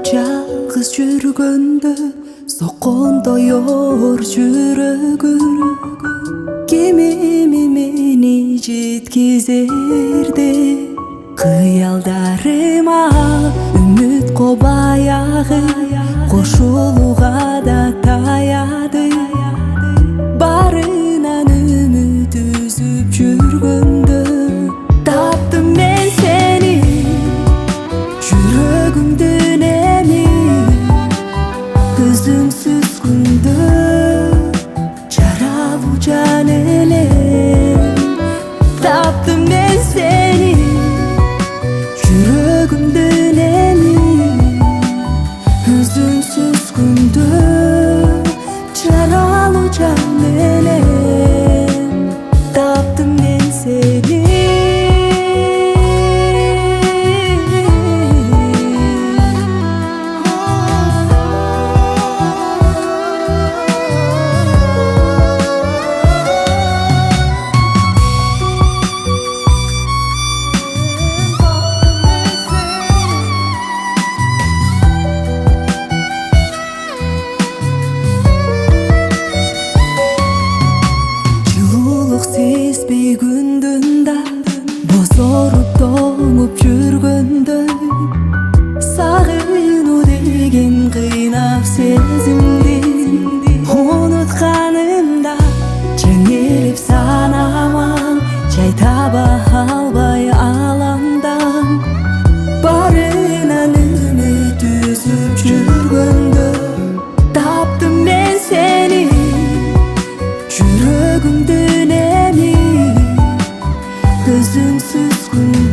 жалгыз жүргөндө соккондоёр жүрөгүм. Кемими мени жеткизерде кыялдарыма үмүт баягы кошулууга да таяды. Барынан үмүт үзүп жүргөндө таптым мен сени, жүрөгүмдүн эми. Өзүңсүз күндө жаралуу жан элем. Таптым мен сени, жүрөгүмдүн эми. Өзүңсүз күндө жаралуу жан элем. Таптым мен сени. Сезбей күндүн да бозоруп тоңуп жүргөндөй, сагынуу деген кыйнап сезимди унутканымда жеңилип санаман, жай таба албай аламдан. Барынан үмүт үзүп жүргөндө таптым мен сени, жүрөгүмдүн эми. Өзүңсүз күндө